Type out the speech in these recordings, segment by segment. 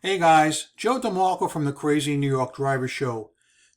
Hey guys, Joe DeMarco from the Crazy New York Driver Show.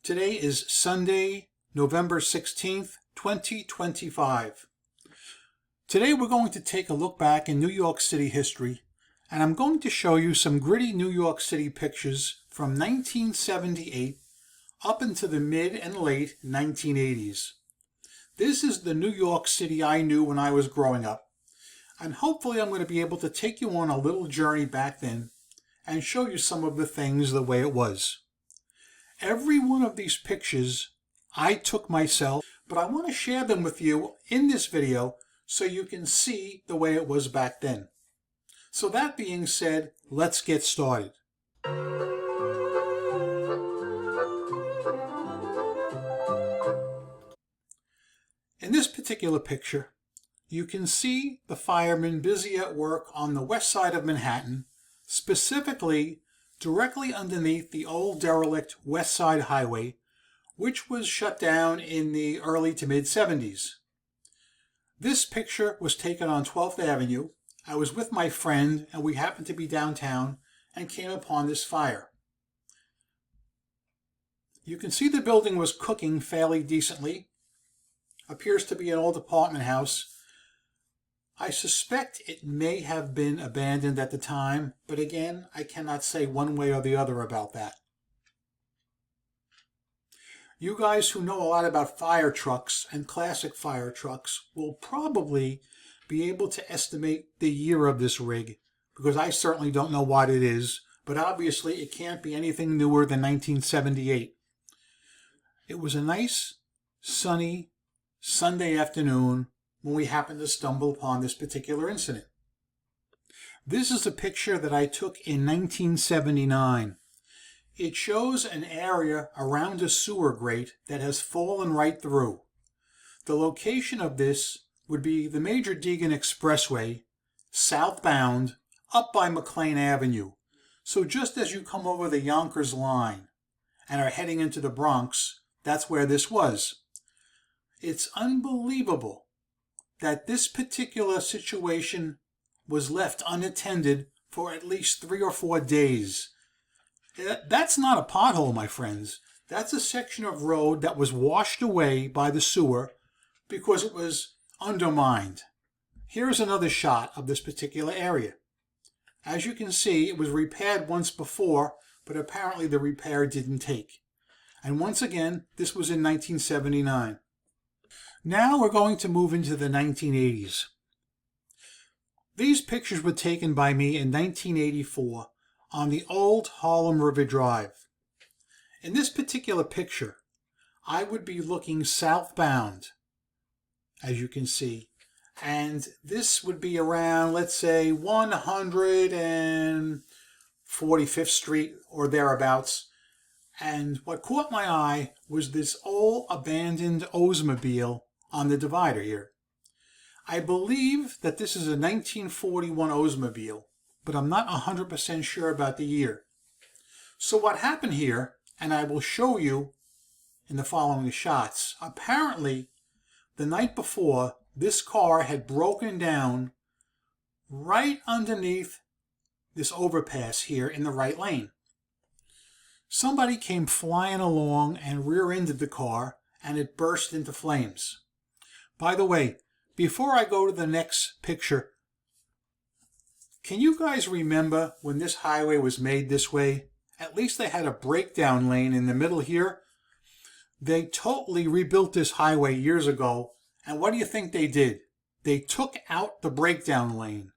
Today is Sunday, November 16th, 2025. Today we're going to take a look back in New York City history, and I'm going to show you some gritty New York City pictures from 1978 up into the mid and late 1980s. This is the New York City I knew when I was growing up, and hopefully I'm going to be able to take you on a little journey back then and show you some of the things the way it was. Every one of these pictures I took myself, but I want to share them with you in this video so you can see the way it was back then. So that being said, let's get started. In this particular picture, you can see the firemen busy at work on the west side of Manhattan, specifically directly underneath the old derelict West Side Highway, which was shut down in the early to mid-70s. This picture was taken on 12th Avenue. I was with my friend and we happened to be downtown and came upon this fire. You can see the building was cooking fairly decently. Appears to be an old apartment house. I suspect it may have been abandoned at the time, but again, I cannot say one way or the other about that. You guys who know a lot about fire trucks and classic fire trucks will probably be able to estimate the year of this rig, because I certainly don't know what it is, but obviously it can't be anything newer than 1978. It was a nice, sunny Sunday afternoon when we happened to stumble upon this particular incident. This is a picture that I took in 1979. It shows an area around a sewer grate that has fallen right through. The location of this would be the Major Deegan Expressway, southbound, up by McLean Avenue. So just as you come over the Yonkers line and are heading into the Bronx, that's where this was. It's unbelievable that this particular situation was left unattended for at least 3 or 4 days. That's not a pothole, my friends. That's a section of road that was washed away by the sewer because it was undermined. Here's another shot of this particular area. As you can see, it was repaired once before, but apparently the repair didn't take. And once again, this was in 1979. Now we're going to move into the 1980s. These pictures were taken by me in 1984 on the old Harlem River Drive. In this particular picture, I would be looking southbound, as you can see, and this would be around, let's say, 145th Street or thereabouts. And what caught my eye was this old abandoned Oldsmobile on the divider here. I believe that this is a 1941 Oldsmobile, but I'm not 100% sure about the year. So what happened here, and I will show you in the following shots, apparently the night before this car had broken down right underneath this overpass here in the right lane. Somebody came flying along and rear-ended the car, and it burst into flames. By the way, before I go to the next picture, can you guys remember when this highway was made this way? At least they had a breakdown lane in the middle here. They totally rebuilt this highway years ago, and what do you think they did? They took out the breakdown lane.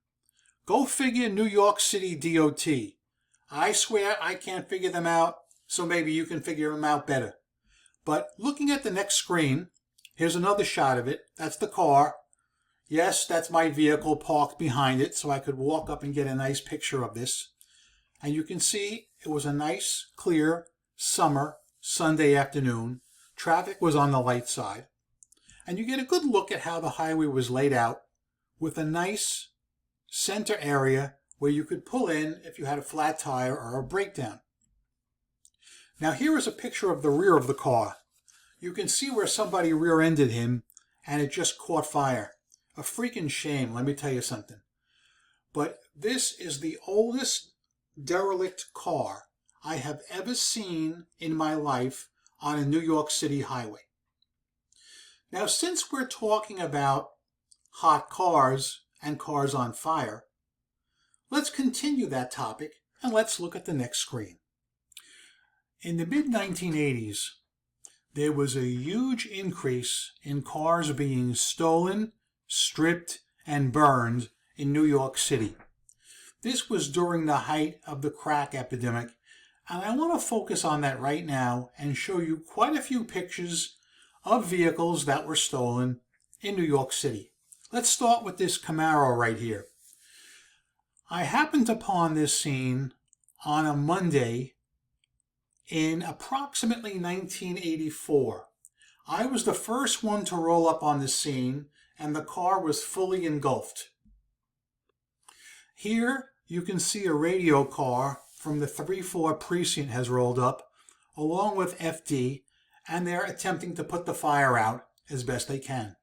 Go figure, New York City DOT. I swear I can't figure them out, so maybe you can figure them out better. But looking at the next screen, here's another shot of it. That's the car. Yes, that's my vehicle parked behind it, so I could walk up and get a nice picture of this. And you can see it was a nice, clear, summer, Sunday afternoon. Traffic was on the light side. And you get a good look at how the highway was laid out with a nice center area where you could pull in if you had a flat tire or a breakdown. Now here is a picture of the rear of the car. You can see where somebody rear-ended him and it just caught fire. A freaking shame, let me tell you something. But this is the oldest derelict car I have ever seen in my life on a New York City highway. Now, since we're talking about hot cars and cars on fire, let's continue that topic and let's look at the next screen. In the mid-1980s, there was a huge increase in cars being stolen, stripped, and burned in New York City. This was during the height of the crack epidemic, and I want to focus on that right now and show you quite a few pictures of vehicles that were stolen in New York City. Let's start with this Camaro right here. I happened upon this scene on a Monday in approximately 1984. I was the first one to roll up on the scene, and the car was fully engulfed. Here you can see a radio car from the 3-4 precinct has rolled up, along with FD, and they're attempting to put the fire out as best they can.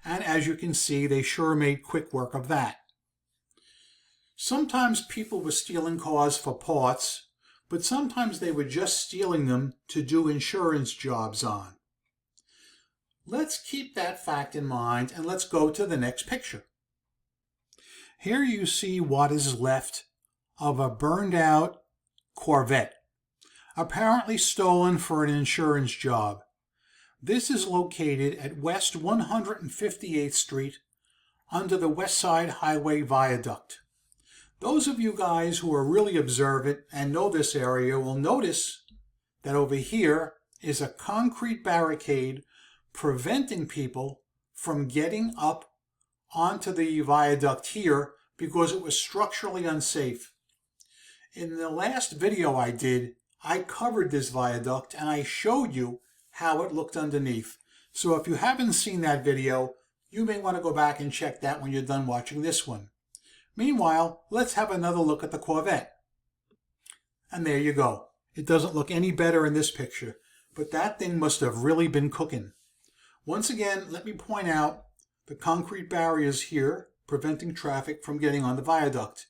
And as you can see, they sure made quick work of that. Sometimes people were stealing cars for parts, but sometimes they were just stealing them to do insurance jobs on. Let's keep that fact in mind and let's go to the next picture. Here you see what is left of a burned out Corvette, apparently stolen for an insurance job. This is located at West 158th Street under the West Side Highway Viaduct. Those of you guys who are really observant and know this area will notice that over here is a concrete barricade preventing people from getting up onto the viaduct here because it was structurally unsafe. In the last video I did, I covered this viaduct and I showed you how it looked underneath. So if you haven't seen that video, you may want to go back and check that when you're done watching this one. Meanwhile, let's have another look at the Corvette. And there you go. It doesn't look any better in this picture, but that thing must have really been cooking. Once again, let me point out the concrete barriers here preventing traffic from getting on the viaduct.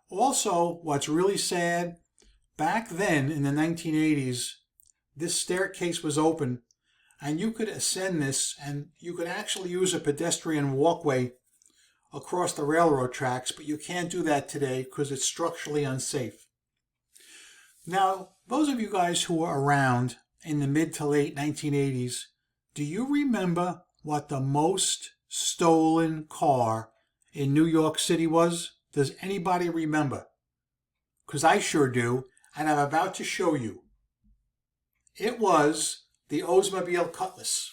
Also, what's really sad, back then in the 1980s, this staircase was open and you could ascend this and you could actually use a pedestrian walkway across the railroad tracks, but you can't do that today because it's structurally unsafe. Now, those of you guys who were around in the mid to late 1980s, do you remember what the most stolen car in New York City was? Does anybody remember? Because I sure do, and I'm about to show you. It was the Oldsmobile Cutlass.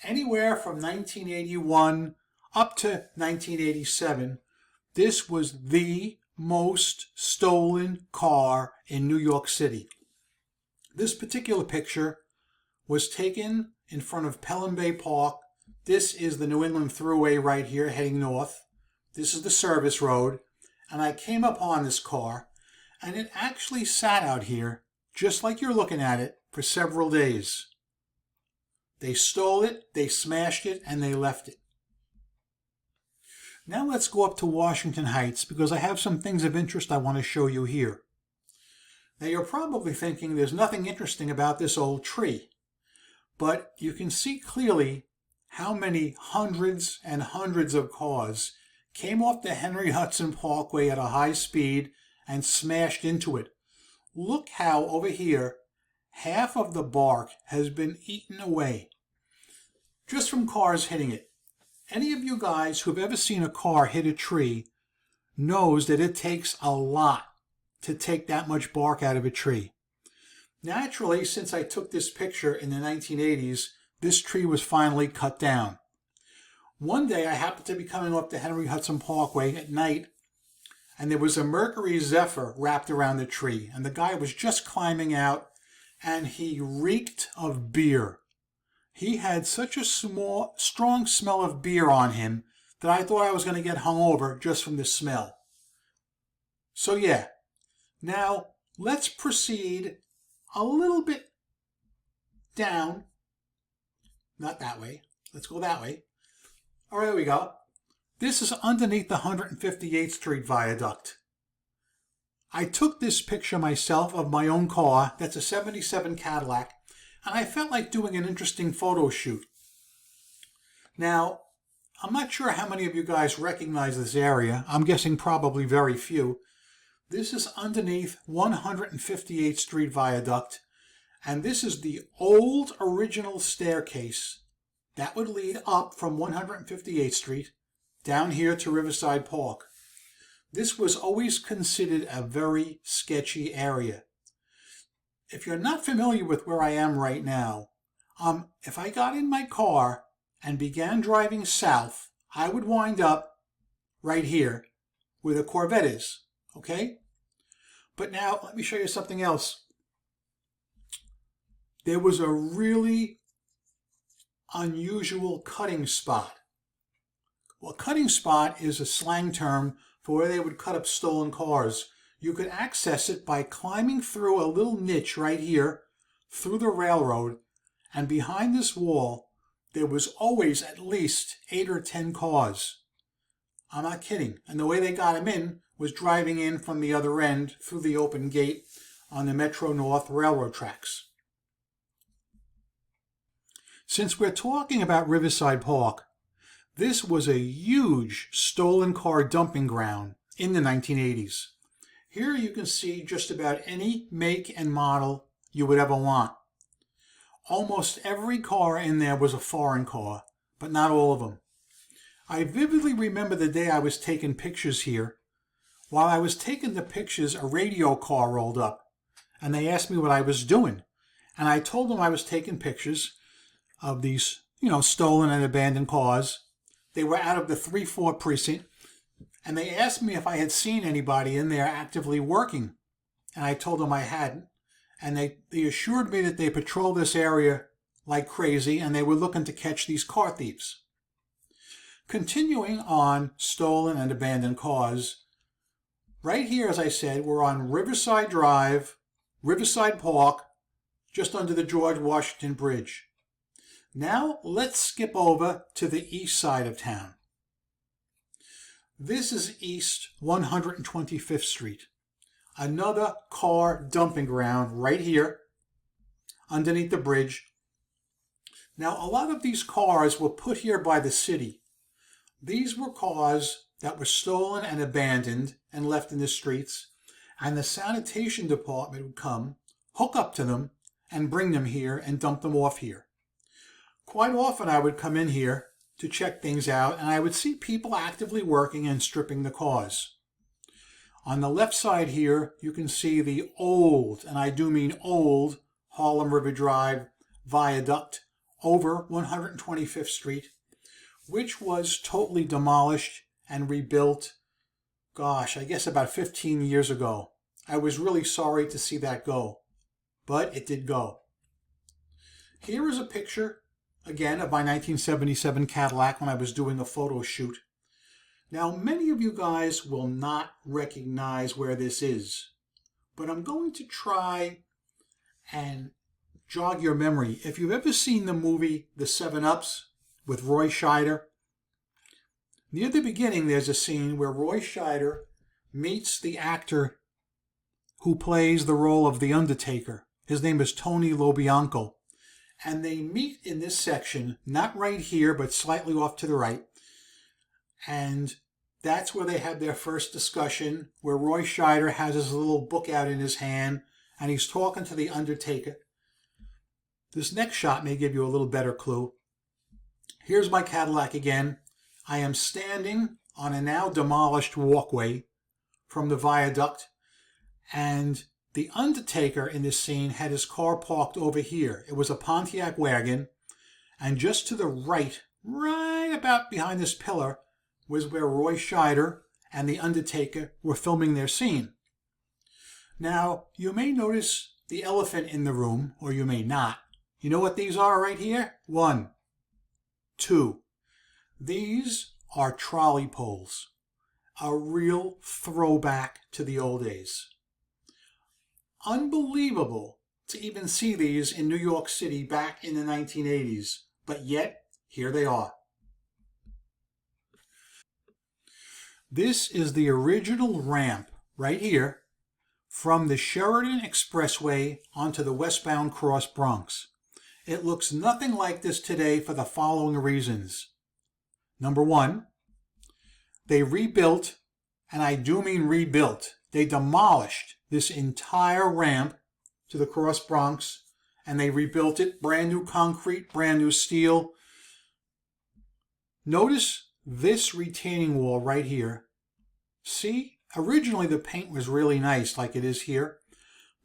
Anywhere from 1981 up to 1987, this was the most stolen car in New York City. This particular picture was taken in front of Pelham Bay Park. This is the New England Thruway right here heading north. This is the service road, and I came upon this car, and it actually sat out here, just like you're looking at it, for several days. They stole it, they smashed it, and they left it. Now let's go up to Washington Heights because I have some things of interest I want to show you here. Now you're probably thinking there's nothing interesting about this old tree, but you can see clearly how many hundreds and hundreds of cars came off the Henry Hudson Parkway at a high speed and smashed into it. Look how over here half of the bark has been eaten away just from cars hitting it. Any of you guys who've ever seen a car hit a tree knows that it takes a lot to take that much bark out of a tree. Naturally, since I took this picture in the 1980s, this tree was finally cut down. One day I happened to be coming up the Henry Hudson Parkway at night, and there was a Mercury Zephyr wrapped around the tree, and the guy was just climbing out, and he reeked of beer. He had such a strong smell of beer on him that I thought I was going to get hungover just from the smell. So yeah, now let's proceed a little bit down. Not that way. Let's go that way. All right, there we go. This is underneath the 158th Street Viaduct. I took this picture myself of my own car. That's a 77 Cadillac, and I felt like doing an interesting photo shoot. Now, I'm not sure how many of you guys recognize this area. I'm guessing probably very few. This is underneath 158th Street Viaduct, and this is the old original staircase that would lead up from 158th Street down here to Riverside Park. This was always considered a very sketchy area. If you're not familiar with where I am right now, if I got in my car and began driving south, I would wind up right here where the Corvette is, okay? But now let me show you something else. There was a really unusual cutting spot. Well, cutting spot is a slang term for where they would cut up stolen cars. You could access it by climbing through a little niche right here through the railroad, and behind this wall there was always at least 8 or 10 cars. I'm not kidding. And the way they got them in was driving in from the other end through the open gate on the Metro North railroad tracks. Since we're talking about Riverside Park, this was a huge stolen car dumping ground in the 1980s. Here you can see just about any make and model you would ever want. Almost every car in there was a foreign car, but not all of them. I vividly remember the day I was taking pictures here. While I was taking the pictures, a radio car rolled up, and they asked me what I was doing. And I told them I was taking pictures of these, stolen and abandoned cars. They were out of the 3-4 precinct, and they asked me if I had seen anybody in there actively working. And I told them I hadn't. And they assured me that they patrol this area like crazy, and they were looking to catch these car thieves. Continuing on stolen and abandoned cars, right here, as I said, we're on Riverside Drive, Riverside Park, just under the George Washington Bridge. Now let's skip over to the east side of town. This is East 125th Street. Another car dumping ground right here underneath the bridge. Now, a lot of these cars were put here by the city. These were cars that were stolen and abandoned and left in the streets, and the sanitation department would come, hook up to them, and bring them here and dump them off here. Quite often I would come in here to check things out, and I would see people actively working and stripping the cars. On the left side here, you can see the old, and I do mean old, Harlem River Drive viaduct over 125th Street, which was totally demolished and rebuilt, I guess about 15 years ago. I was really sorry to see that go, but it did go. Here is a picture, again, of my 1977 Cadillac when I was doing a photo shoot. Now, many of you guys will not recognize where this is, but I'm going to try and jog your memory. If you've ever seen the movie The 7-Ups with Roy Scheider, near the beginning there's a scene where Roy Scheider meets the actor who plays the role of The Undertaker. His name is Tony LoBianco. And they meet in this section, not right here, but slightly off to the right. And that's where they had their first discussion, where Roy Scheider has his little book out in his hand, and he's talking to The Undertaker. This next shot may give you a little better clue. Here's my Cadillac again. I am standing on a now demolished walkway from the viaduct, and The Undertaker in this scene had his car parked over here. It was a Pontiac wagon, and just to the right about behind this pillar, was where Roy Scheider and The Undertaker were filming their scene. Now, you may notice the elephant in the room, or you may not. You know what these are right here? 1, 2. These are trolley poles, a real throwback to the old days. Unbelievable to even see these in New York City back in the 1980s, but yet, here they are. This is the original ramp right here from the Sheridan Expressway onto the westbound Cross Bronx. It looks nothing like this today for the following reasons. Number one, they rebuilt, and I do mean rebuilt, they demolished this entire ramp to the Cross Bronx, and they rebuilt it, brand new concrete, brand new steel. Notice this retaining wall right here. See, originally the paint was really nice like it is here,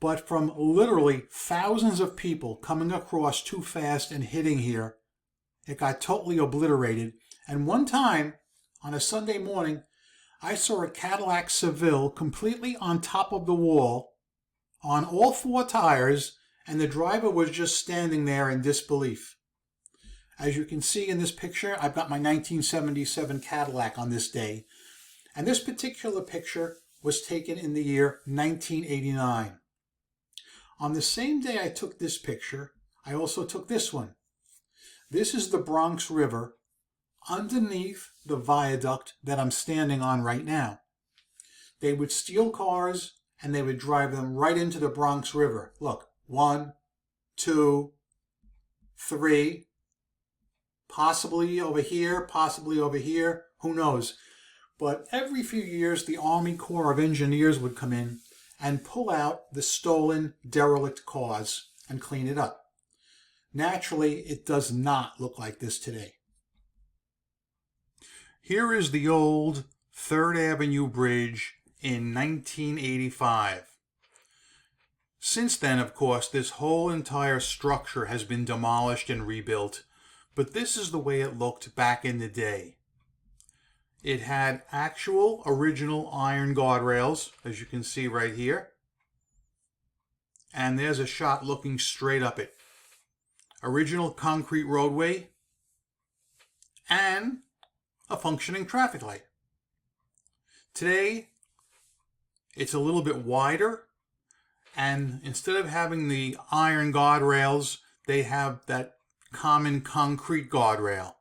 but from literally thousands of people coming across too fast and hitting here, it got totally obliterated. And one time, on a Sunday morning, I saw a Cadillac Seville completely on top of the wall, on all four tires, and the driver was just standing there in disbelief. As you can see in this picture, I've got my 1977 Cadillac on this day. And this particular picture was taken in the year 1989. On the same day I took this picture, I also took this one. This is the Bronx River underneath the viaduct that I'm standing on right now. They would steal cars and they would drive them right into the Bronx River. Look, 1, 2, 3, possibly over here, who knows. But every few years, the Army Corps of Engineers would come in and pull out the stolen, derelict cars and clean it up. Naturally, it does not look like this today. Here is the old 3rd Avenue Bridge in 1985. Since then, of course, this whole entire structure has been demolished and rebuilt, but this is the way it looked back in the day. It had actual original iron guardrails, as you can see right here. And there's a shot looking straight up it. Original concrete roadway and a functioning traffic light. Today, it's a little bit wider, and instead of having the iron guardrails, they have that common concrete guardrail.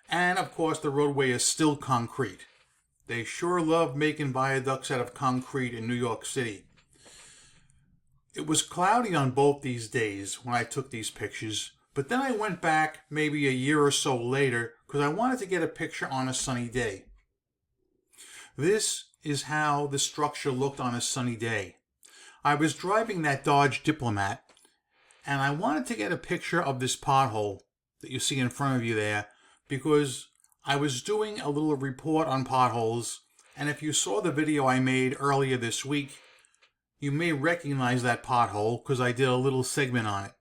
And of course, the roadway is still concrete. They sure love making viaducts out of concrete in New York City. It was cloudy on both these days when I took these pictures, but then I went back maybe a year or so later because I wanted to get a picture on a sunny day. This is how the structure looked on a sunny day. I was driving that Dodge Diplomat, and I wanted to get a picture of this pothole that you see in front of you there, because I was doing a little report on potholes, and if you saw the video I made earlier this week, you may recognize that pothole because I did a little segment on it.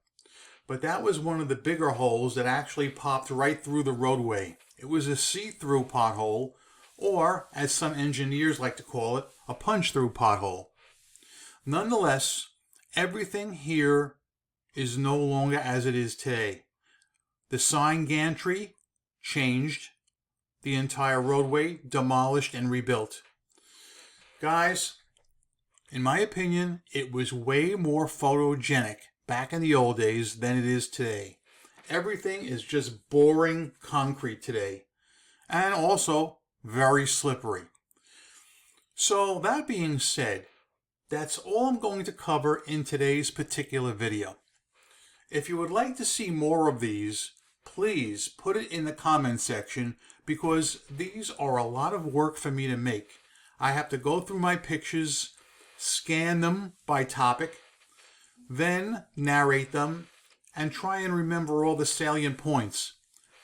But that was one of the bigger holes that actually popped right through the roadway. It was a see-through pothole, or, as some engineers like to call it, a punch-through pothole. Nonetheless, everything here is no longer as it is today. The sign gantry changed, the entire roadway demolished and rebuilt. Guys, in my opinion, it was way more photogenic back in the old days than it is today. Everything is just boring concrete today, and also very slippery. So that being said, that's all I'm going to cover in today's particular video. If you would like to see more of these, please put it in the comment section, because these are a lot of work for me to make. I have to go through my pictures, scan them by topic, then narrate them, and try and remember all the salient points.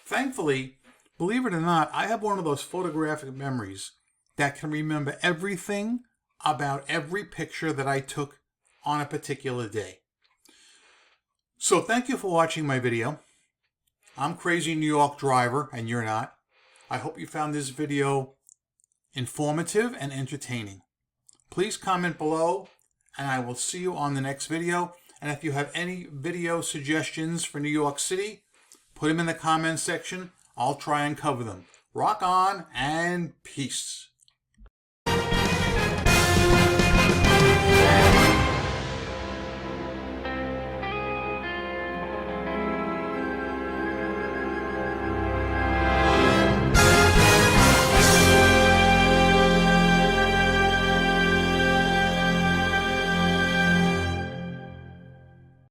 Thankfully, believe it or not, I have one of those photographic memories that can remember everything about every picture that I took on a particular day. So thank you for watching my video. I'm Crazy New York Driver, and you're not. I hope you found this video informative and entertaining. Please comment below, and I will see you on the next video. And if you have any video suggestions for New York City, put them in the comment section. I'll try and cover them. Rock on, and peace.